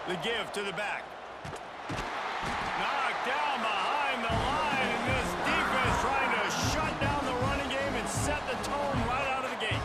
The give to the back. Knocked down behind the line, and this defense trying to shut down the running game and set the tone right out of the gate.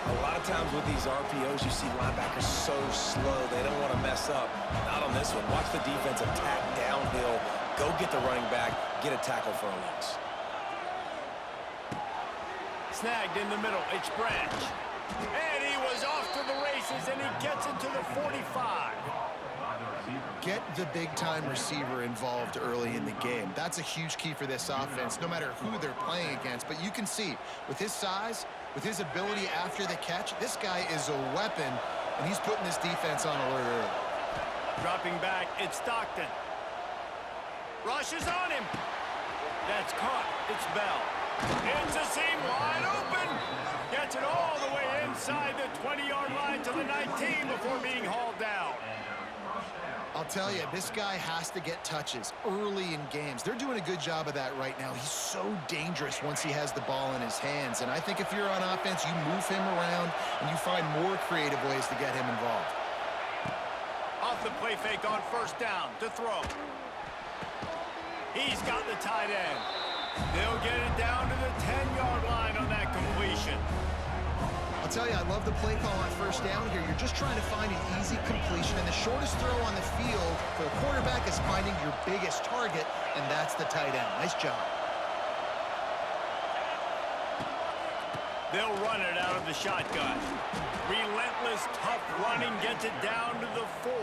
A lot of times with these RPOs, you see linebackers so slow, they don't want to mess up. Not on this one. Watch the defense attack downhill, go get the running back, get a tackle for a loss. Snagged in the middle, it's Branch. And he was off to the races, and he gets it to the 45. Get the big-time receiver involved early in the game. That's a huge key for this offense, no matter who they're playing against. But you can see, with his size, with his ability after the catch, this guy is a weapon, and he's putting this defense on alert early. Dropping back, it's Stockton. Rushes on him. That's caught. It's Bell. It's a seam wide open. Gets it all the way inside the 20-yard line to the 19 before being hauled down. I'll tell you, this guy has to get touches early in games. They're doing a good job of that right now. He's so dangerous once he has the ball in his hands. And I think if you're on offense, you move him around and you find more creative ways to get him involved. Off the play fake on first down to throw. He's got the tight end. They'll get it down to the 10-yard line on that completion. I'll tell you, I love the play call on first down here. You're just trying to find an easy completion, and the shortest throw on the field for the quarterback is finding your biggest target, and that's the tight end. Nice job. They'll run it out of the shotgun. Relentless, tough running gets it down to the 4.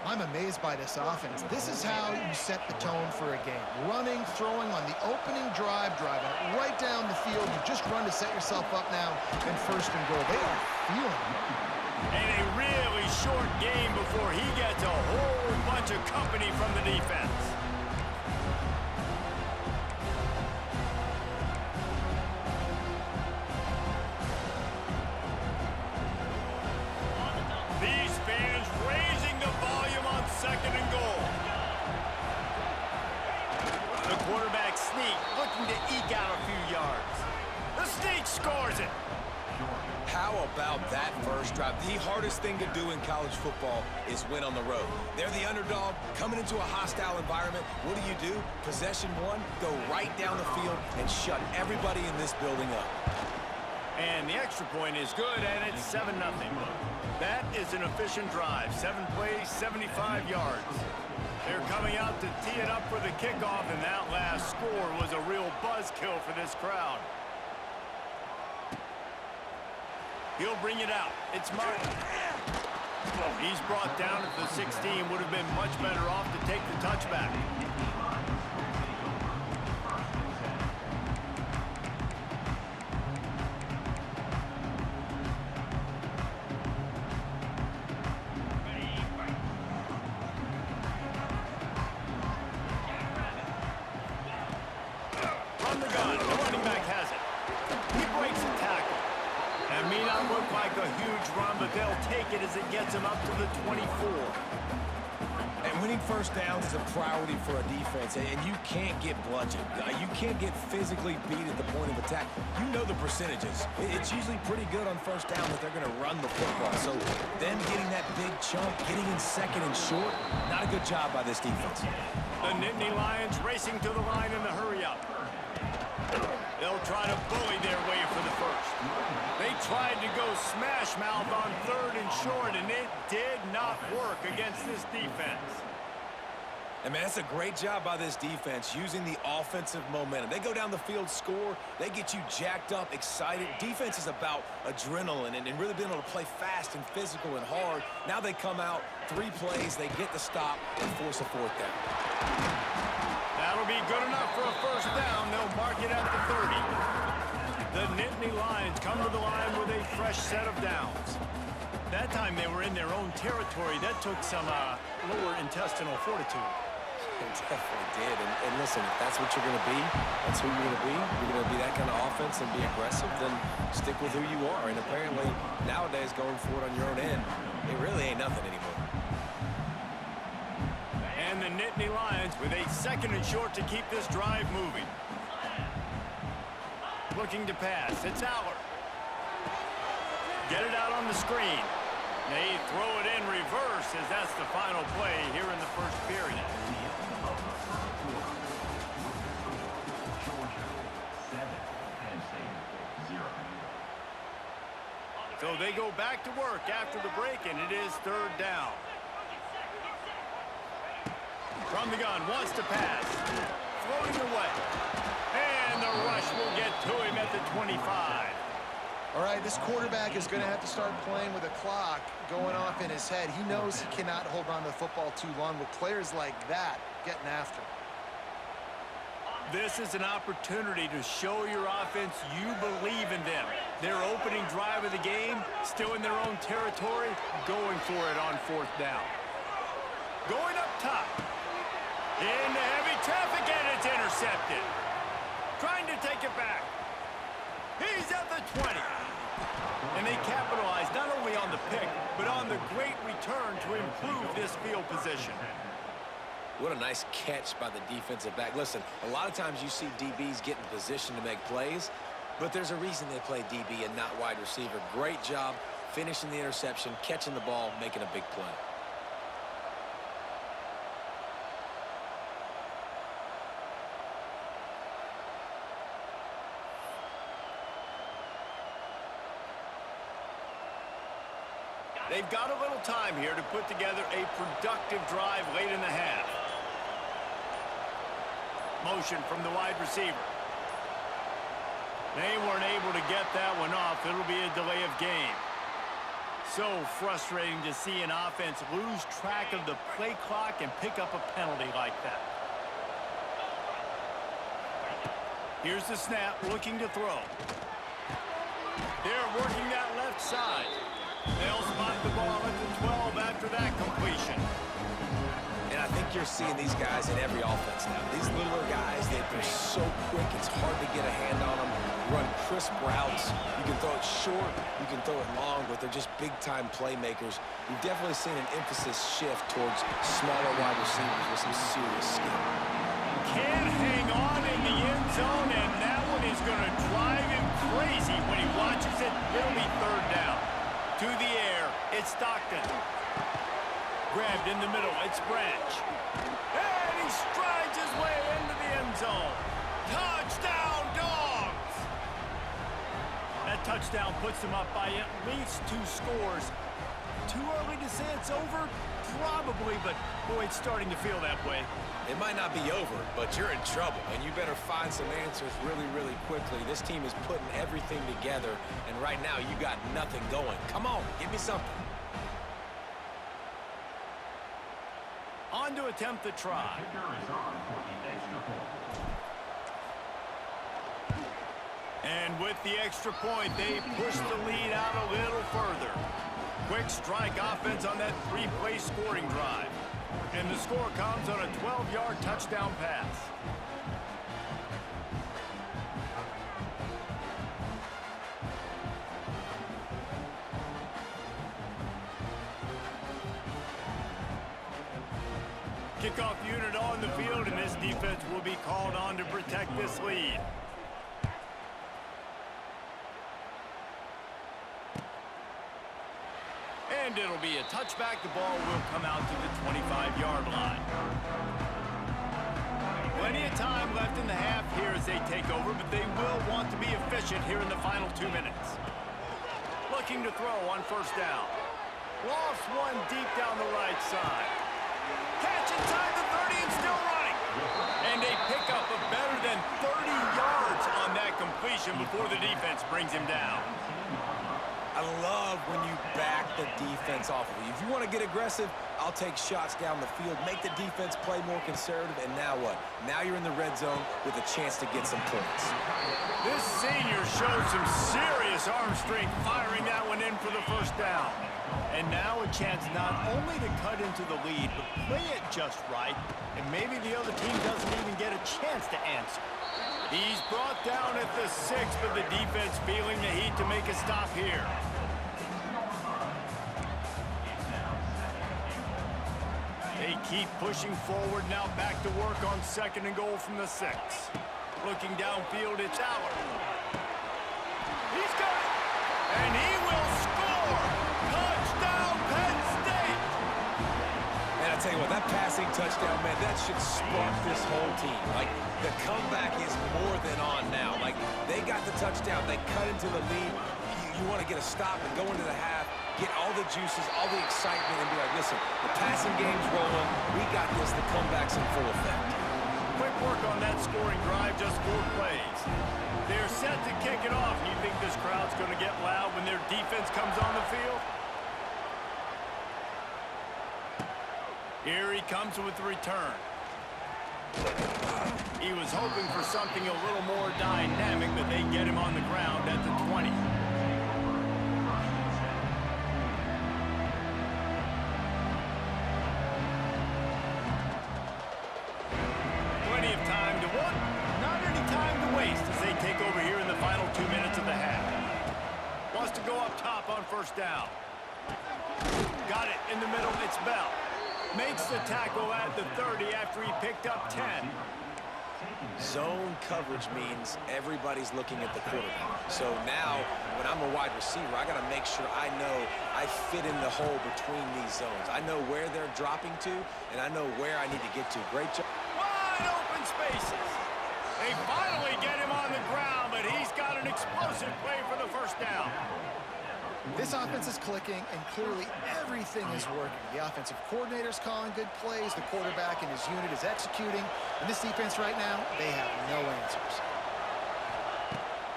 I'm amazed by this offense. This is how you set the tone for a game. Running, throwing on the opening drive, driving it right down the field. You just run to set yourself up now in first and goal. They are feeling it. And a really short game before he gets a whole bunch of company from the defense. These fans raising the volume on second and goal. The quarterback sneak looking to eke out a few yards. The sneak scores it. How about that first drive? The hardest thing to do in college football is win on the road. They're the underdog coming into a hostile environment. What do? Possession one, go right down the field and shut everybody in this building up. And the extra point is good, and it's 7-0. That is an efficient drive. 7 plays, 75 yards. They're coming out to tee it up for the kickoff, and that last score was a real buzzkill for this crowd. He'll bring it out. It's Martin. He's brought down at the 16. Would have been much better off to take the touchback. From the gun, the running back has it. He breaks a tackle. That may not look like a huge run, but they'll take it as it gets him up to the 24. And winning first downs is a priority for a defense, and you can't get bludgeoned. You can't get physically beat at the point of attack. You know the percentages. It's usually pretty good on first down that they're going to run the football. So them getting that big chunk, getting in second and short, not a good job by this defense. The Nittany Lions racing to the line in the hurry-up. They'll try to bully their way for the first. They tried to go smash mouth on third and short, and it did not work against this defense. And man, that's a great job by this defense using the offensive momentum. They go down the field, score, they get you jacked up, excited. Defense is about adrenaline and really being able to play fast and physical and hard. Now they come out, 3 plays, they get the stop and force a 4th down. That'll be good enough for a first down. They'll mark it at the 30. The Nittany Lions come to the line with a fresh set of downs. That time they were in their own territory. That took some lower intestinal fortitude. It definitely did. And listen, if that's what you're going to be, that's who you're going to be. You're going to be that kind of offense and be aggressive, then stick with who you are. And apparently, nowadays, going for it on your own end, it really ain't nothing anymore. And the Nittany Lions with a 2nd and short to keep this drive moving. Looking to pass. It's Aller. Get it out on the screen. They throw it in reverse as that's the final play here in the first period. So they go back to work after the break, and it is third down. From the gun, wants to pass. Throwing away. And the rush will get to him at the 25. All right, this quarterback is going to have to start playing with a clock going off in his head. He knows he cannot hold on to the football too long with players like that getting after him. This is an opportunity to show your offense you believe in them. Their opening drive of the game, still in their own territory, going for it on fourth down. Going up top. Into heavy traffic, and it's intercepted. Trying to take it back. He's at the 20. And they capitalize not only on the pick, but on the great return to improve this field position. What a nice catch by the defensive back. Listen, a lot of times you see DBs get in position to make plays, but there's a reason they play DB and not wide receiver. Great job finishing the interception, catching the ball, making a big play. They've got a little time here to put together a productive drive late in the half. Motion from the wide receiver. They weren't able to get that one off. It'll be a delay of game. So frustrating to see an offense lose track of the play clock and pick up a penalty like that. Here's the snap, looking to throw. They're working that left side. They'll spot the ball at the 12 after that completion. And I think you're seeing these guys in every offense now. These littler guys, they're so quick, it's hard to get a hand on them. Run crisp routes. You can throw it short, you can throw it long, but they're just big-time playmakers. You've definitely seen an emphasis shift towards smaller wide receivers with some serious skill. Can hang on in the end zone, and that one is going to drive him crazy when he watches it. It'll be third down. To the air, it's Stockton. Grabbed in the middle, it's Branch. And he strides his way into the end zone. Touchdown, Dogs! That touchdown puts them up by at least 2 scores. Too early to say it's over? Probably, but boy, it's starting to feel that way. It might not be over, but you're in trouble, and you better find some answers really, really quickly. This team is putting everything together, and right now you got nothing going. Come on, give me something. On to attempt the try. And with the extra point, they push the lead out a little further. Quick strike offense on that 3-play scoring drive. And the score comes on a 12-yard touchdown pass. Kickoff unit on the field, and this defense will be called on to protect this lead. And it'll be a touchback. The ball will come out to the 25-yard line. Plenty of time left in the half here as they take over, but they will want to be efficient here in the final 2 minutes. Looking to throw on first down. Lost one deep down the right side. Catch inside the 30 and still running. And a pickup of better than 30 yards on that completion before the defense brings him down. I love when you back the defense off of you. If you want to get aggressive, I'll take shots down the field, make the defense play more conservative, and now what? Now you're in the red zone with a chance to get some points. This senior showed some serious arm strength firing that one in for the first down. And now a chance not only to cut into the lead, but play it just right, and maybe the other team doesn't even get a chance to answer. He's brought down at the 6, but the defense feeling the heat to make a stop here. They keep pushing forward, now back to work on 2nd and goal from the 6. Looking downfield, it's Aller. He's got it, and he will score! Touchdown, passing touchdown, man, that should spark this whole team. Like, the comeback is more than on now. Like, they got the touchdown. They cut into the lead. You want to get a stop and go into the half, get all the juices, all the excitement, and be like, listen, the passing game's rolling. We got this. The comeback's in full effect. Quick work on that scoring drive, just 4 plays. They're set to kick it off. You think this crowd's going to get loud when their defense comes on the field? Here he comes with the return. He was hoping for something a little more dynamic, but they get him on the ground at the 20. Plenty of time to what? Not any time to waste as they take over here in the final 2 minutes of the half. Wants to go up top on first down. Got it in the middle. It's Bell. Makes the tackle at the 30 after he picked up 10. Zone coverage means everybody's looking at the quarterback. So now, when I'm a wide receiver, I got to make sure I know I fit in the hole between these zones. I know where they're dropping to, and I know where I need to get to. Great job. Wide open spaces. They finally get him on the ground, but he's got an explosive play for the first down. This offense is clicking, and clearly everything is working. The offensive coordinator's calling good plays. The quarterback and his unit is executing. And this defense right now, they have no answers.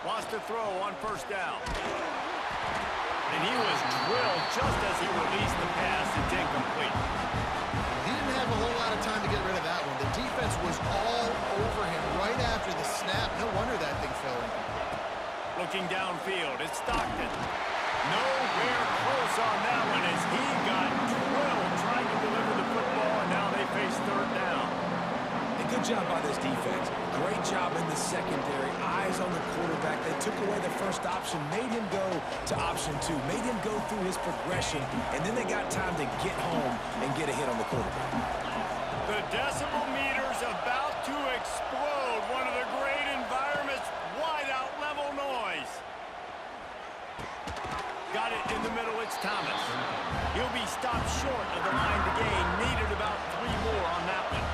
Wants to throw on first down. And he was drilled just as he released the pass. It's incomplete. He didn't have a whole lot of time to get rid of that one. The defense was all over him right after the snap. No wonder that thing fell incomplete. Looking downfield, it's Stockton. Nowhere close on that one as he got drilled trying to deliver the football, and now they face third down. And good job by this defense. Great job in the secondary. Eyes on the quarterback. They took away the first option, made him go to option 2, made him go through his progression, and then they got time to get home and get a hit on the quarterback. The decibel meter's about to explode. One of the great environments, wide-out level noise. Got it in the middle, it's Thomas. He'll be stopped short of the line to gain. Needed about 3 more on that one.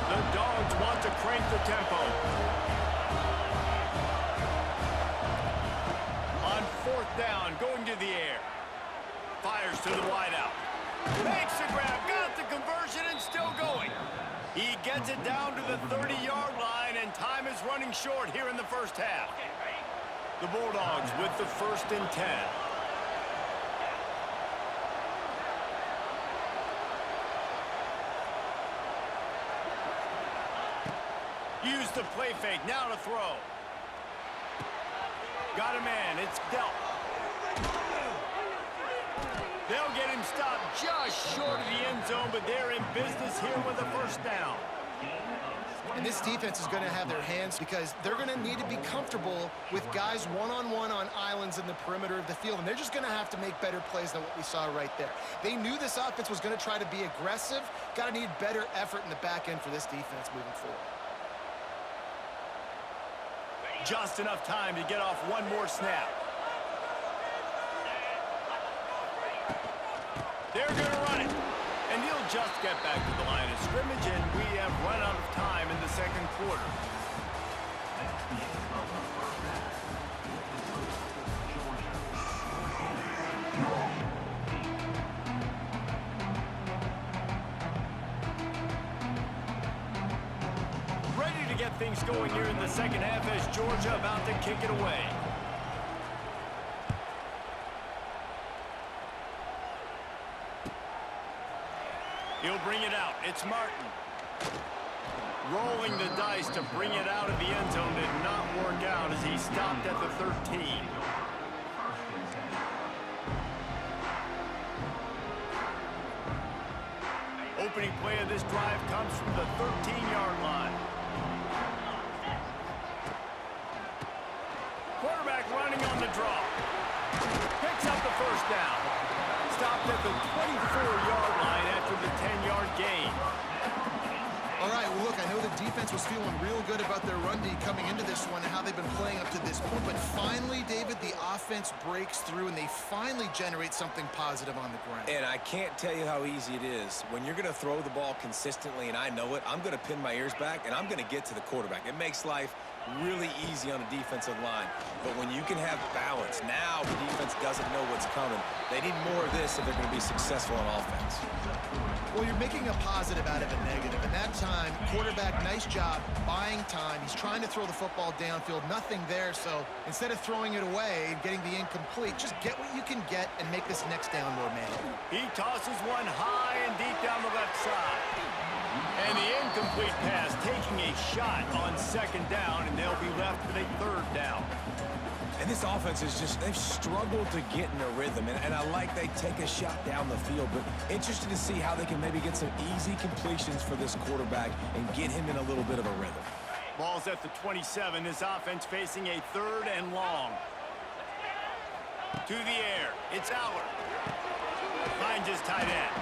The Dogs want to crank the tempo. On fourth down, going to the air. Fires to the wideout. Makes the grab, got the conversion, and still going. He gets it down to the 30-yard line, and time is running short here in the first half. The Bulldogs with the 1st and 10. Use the play fake, now to throw. Got a man, it's dealt. They'll get him stopped just short of the end zone, but they're in business here with a first down. And this defense is going to have their hands because they're going to need to be comfortable with guys one-on-one on islands in the perimeter of the field, and they're just going to have to make better plays than what we saw right there. They knew this offense was going to try to be aggressive. Got to need better effort in the back end for this defense moving forward. Just enough time to get off one more snap. They're going to run it. And he'll just get back to the line of scrimmage, and we have run out of time in the second quarter. Ready to get things going here in the second half as Georgia about to kick it away. He'll bring it out. It's Martin. Rolling the dice to bring it out of the end zone did not work out as he stopped at the 13. Opening play of this drive comes from the 13-yard line. Quarterback running on the draw. Picks up the first down. Stopped at the 24-yard line after the 10-yard gain. All right, well, look, I know the defense was feeling real good about their run D coming into this one and how they've been playing up to this point. But finally, David, the offense breaks through and they finally generate something positive on the ground. And I can't tell you how easy it is. When you're going to throw the ball consistently, and I know it, I'm going to pin my ears back and I'm going to get to the quarterback. It makes life really easy on a defensive line. But when you can have balance, now the defense doesn't know what's coming. They need more of this if they're going to be successful on offense. Well, you're making a positive out of a negative. And that time, quarterback, nice job buying time. He's trying to throw the football downfield. Nothing there. So instead of throwing it away and getting the incomplete, just get what you can get and make this next down more manageable. He tosses one high and deep down the left side. And the incomplete pass taking a shot on second down, and they'll be left with a third down. And this offense is just, they've struggled to get in a rhythm. And I like they take a shot down the field, but interested to see how they can maybe get some easy completions for this quarterback and get him in a little bit of a rhythm. Ball's at the 27. This offense facing a third and long. To the air. It's Aller. Finds his tight end.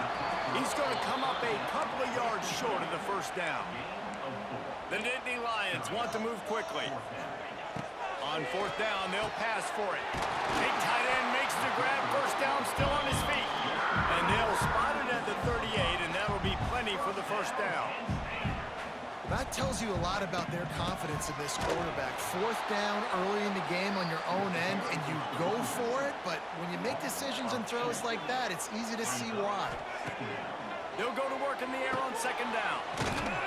He's going to come up a couple of yards short of the first down. The Nittany Lions want to move quickly. On fourth down, they'll pass for it. Big tight end makes the grab. First down, still on his feet. And they'll spot it at the 38, and that'll be plenty for the first down. That tells you a lot about their confidence in this quarterback. Fourth down early in the game on your own end, and you go for it, but when you make decisions and throws like that, it's easy to see why. They'll go to work in the air on second down.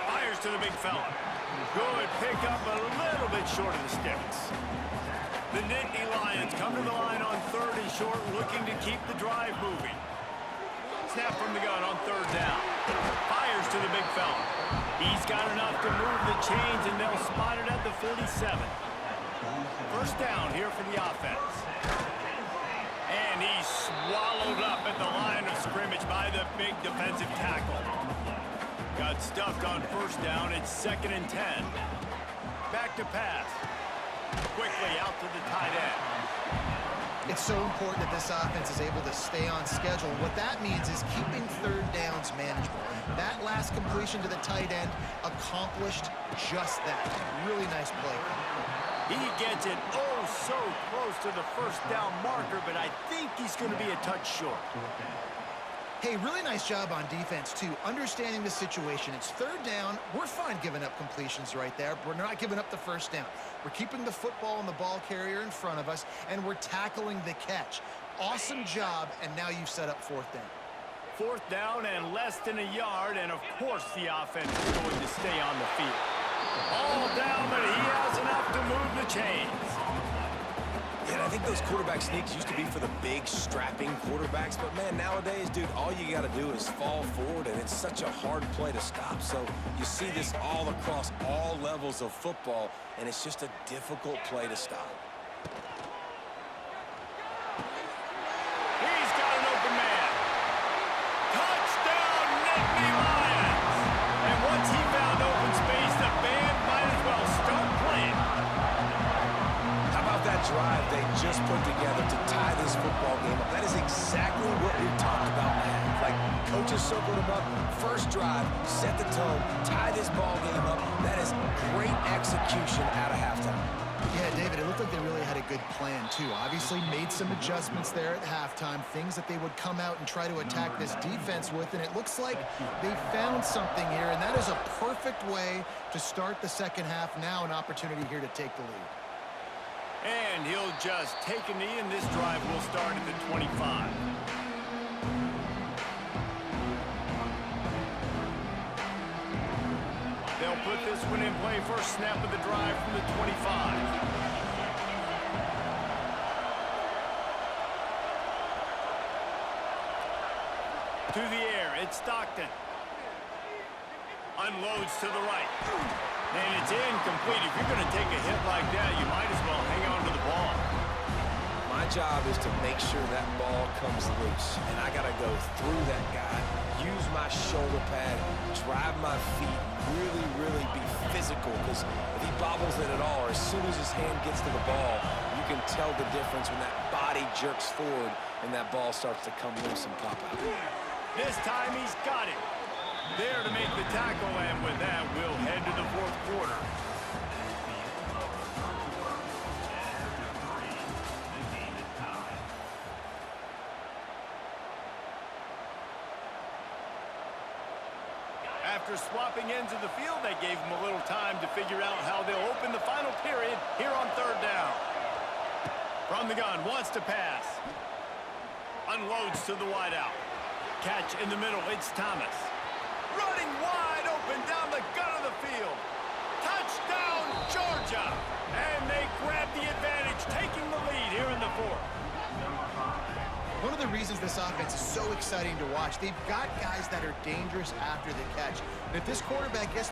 Fires to the big fella. Good pick up a little bit short of the sticks. The Nittany Lions come to the line on third and short, looking to keep the drive moving. Snap from the gun on third down. Fires to the big fella. He's got enough to move the chains, and they'll spot it at the 47. First down here for the offense. And he's swallowed up at the line of scrimmage by the big defensive tackle. Got stuffed on first down. It's 2nd and 10. Back to pass. Quickly out to the tight end. It's so important that this offense is able to stay on schedule. What that means is keeping third downs manageable. That last completion to the tight end accomplished just that. Really nice play. He gets it oh so close to the first down marker, but I think he's going to be a touch short. Hey, really nice job on defense, too. Understanding the situation. It's third down. We're fine giving up completions right there. We're not giving up the first down. We're keeping the football and the ball carrier in front of us, and we're tackling the catch. Awesome job, and now you've set up fourth down. Fourth down and less than a yard, and of course the offense is going to stay on the field. All down, but he has enough to move the chains. Yeah, and I think those quarterback sneaks used to be for the big, strapping quarterbacks. But, man, nowadays, dude, all you got to do is fall forward, and it's such a hard play to stop. So you see this all across all levels of football, and it's just a difficult play to stop. He's got an open man. Touchdown, Nittany Lions! And once he found open space, the band might as well start playing. How about that drive they just put together to tie this football game up? That is exactly what we talked about in the half. Like, coaches circled them up. First drive, set the tone, tie this ball game up. That is great execution out of halftime. Yeah, David, it looked like they really had a good plan, too. Obviously made some adjustments there at halftime, things that they would come out and try to attack this defense with, and it looks like they found something here, and that is a perfect way to start the second half. Now an opportunity here to take the lead. And he'll just take a knee, and this drive will start at the 25. They'll put this one in play. First snap of the drive from the 25. To the air, it's Stockton. Unloads to the right. And it's incomplete. If you're going to take a hit like that, you might as well hang on to the ball. My job is to make sure that ball comes loose. And I got to go through that guy, use my shoulder pad, drive my feet, really be physical. Because if he bobbles it at all, or as soon as his hand gets to the ball, you can tell the difference when that body jerks forward and that ball starts to come loose and pop out. This time he's got it. There to make the tackle, and with that, we'll head to the fourth quarter. After swapping ends of the field, they gave them a little time to figure out how they'll open the final period here on third down. From the gun, wants to pass. Unloads to the wideout. Catch in the middle, it's Thomas. Running wide open down the gut of the field. Touchdown, Georgia! And they grab the advantage, taking the lead here in the fourth. One of the reasons this offense is so exciting to watch, they've got guys that are dangerous after the catch. And if this quarterback gets